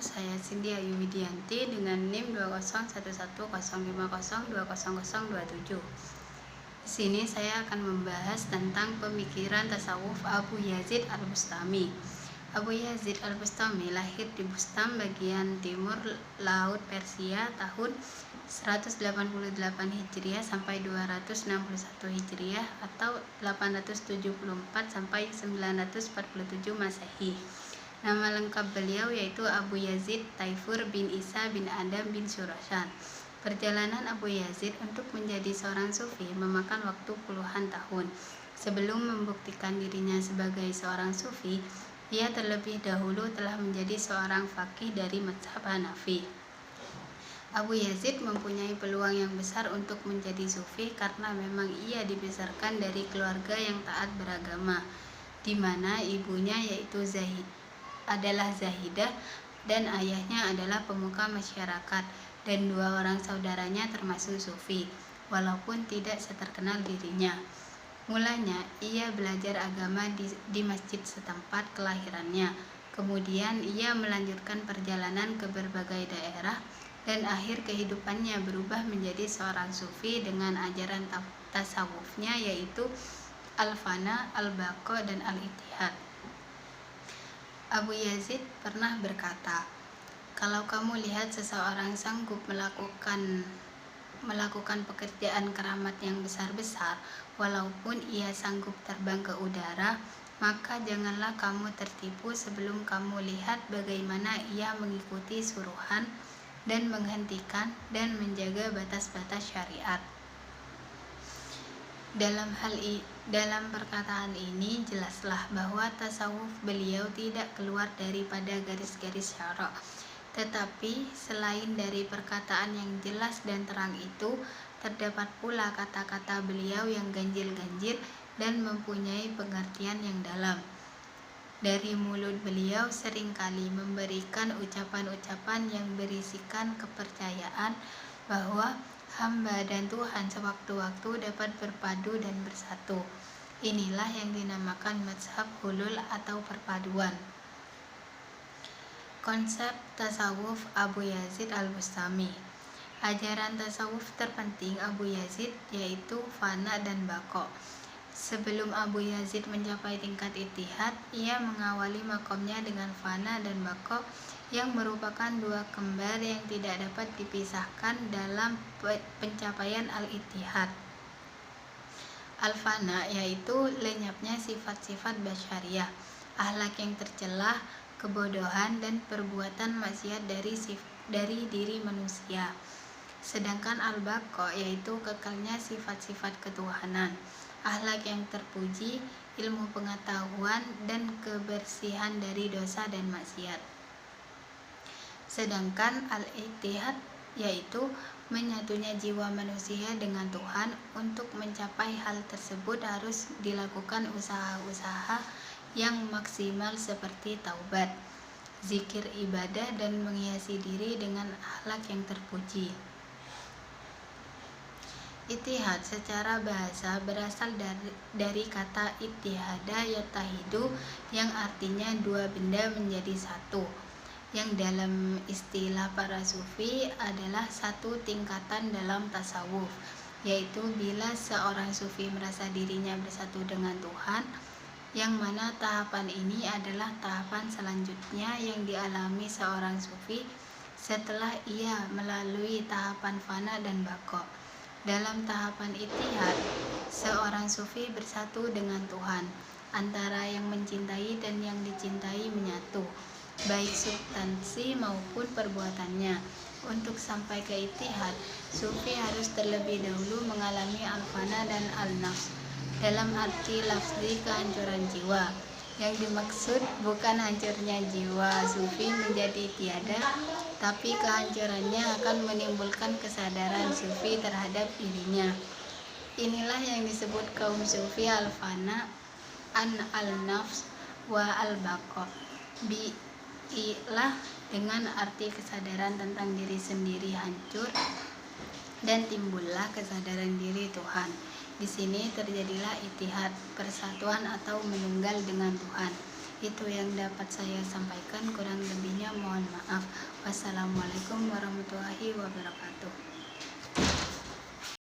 saya Cindy Ayu Widianti dengan NIM 2011050200027. Di sini saya akan membahas tentang pemikiran tasawuf Abu Yazid Al-Bustami. Abu Yazid Al-Bustami lahir di Bustam bagian timur Laut Persia tahun 188 Hijriah sampai 261 Hijriah atau 874 sampai 947 Masehi. Nama lengkap beliau yaitu Abu Yazid Taifur bin Isa bin Adam bin Surasan. Perjalanan Abu Yazid untuk menjadi seorang sufi memakan waktu puluhan tahun. Sebelum membuktikan dirinya sebagai seorang sufi, ia terlebih dahulu telah menjadi seorang faqih dari mazhab Hanafi. Abu Yazid mempunyai peluang yang besar untuk menjadi sufi karena memang ia dibesarkan dari keluarga yang taat beragama, di mana ibunya yaitu adalah Zahidah dan ayahnya adalah pemuka masyarakat, dan dua orang saudaranya termasuk sufi, walaupun tidak seterkenal dirinya. Mulanya ia belajar agama di masjid setempat kelahirannya. Kemudian ia melanjutkan perjalanan ke berbagai daerah dan akhir kehidupannya berubah menjadi seorang sufi dengan ajaran tasawufnya yaitu al-fana, al-baqa, dan al-ittihad. Abu Yazid pernah berkata, "Kalau kamu lihat seseorang sanggup melakukan pekerjaan keramat yang besar-besar, walaupun ia sanggup terbang ke udara, maka janganlah kamu tertipu sebelum kamu lihat bagaimana ia mengikuti suruhan dan menghentikan dan menjaga batas-batas syariat." Dalam perkataan ini jelaslah bahwa tasawuf beliau tidak keluar daripada garis-garis syarak. Tetapi selain dari perkataan yang jelas dan terang itu, terdapat pula kata-kata beliau yang ganjil-ganjil dan mempunyai pengertian yang dalam. Dari mulut beliau seringkali memberikan ucapan-ucapan yang berisikan kepercayaan bahwa hamba dan Tuhan sewaktu-waktu dapat berpadu dan bersatu. Inilah yang dinamakan mazhab hulul atau perpaduan. Konsep tasawuf Abu Yazid Al-Bustami. Ajaran tasawuf terpenting Abu Yazid yaitu fana dan baqa. Sebelum Abu Yazid mencapai tingkat ittihad, ia mengawali makomnya dengan fana dan baqa yang merupakan dua kembar yang tidak dapat dipisahkan dalam pencapaian al-ittihad. Al-fana yaitu lenyapnya sifat-sifat basyariah, akhlak yang tercelah, kebodohan, dan perbuatan maksiat dari diri manusia. Sedangkan al-baqa yaitu kekalnya sifat-sifat ketuhanan, akhlak yang terpuji, ilmu pengetahuan, dan kebersihan dari dosa dan maksiat. Sedangkan al-ittihad yaitu menyatunya jiwa manusia dengan Tuhan. Untuk mencapai hal tersebut harus dilakukan usaha-usaha yang maksimal seperti taubat, zikir, ibadah, dan menghiasi diri dengan akhlak yang terpuji. Ittihad secara bahasa berasal dari kata ittihada yattahidu yang artinya dua benda menjadi satu, yang dalam istilah para sufi adalah satu tingkatan dalam tasawuf, yaitu bila seorang sufi merasa dirinya bersatu dengan Tuhan, yang mana tahapan ini adalah tahapan selanjutnya yang dialami seorang sufi setelah ia melalui tahapan fana dan baqa. Dalam tahapan ittihad, seorang sufi bersatu dengan Tuhan, antara yang mencintai dan yang dicintai menyatu, baik substansi maupun perbuatannya. Untuk sampai ke ittihad, sufi harus terlebih dahulu mengalami al-fana dan al-nafs. Dalam arti lafzi kehancuran jiwa, yang dimaksud bukan hancurnya jiwa sufi menjadi tiada, tapi kehancurannya akan menimbulkan kesadaran sufi terhadap dirinya. Inilah yang disebut kaum sufi al-fana, al-nafs, wa al-baqa. Ilah dengan arti kesadaran tentang diri sendiri hancur dan timbullah kesadaran diri Tuhan. Di sini terjadilah ittihad, persatuan atau menunggal dengan Tuhan. Itu yang dapat saya sampaikan, kurang lebihnya mohon maaf. Wassalamualaikum warahmatullahi wabarakatuh.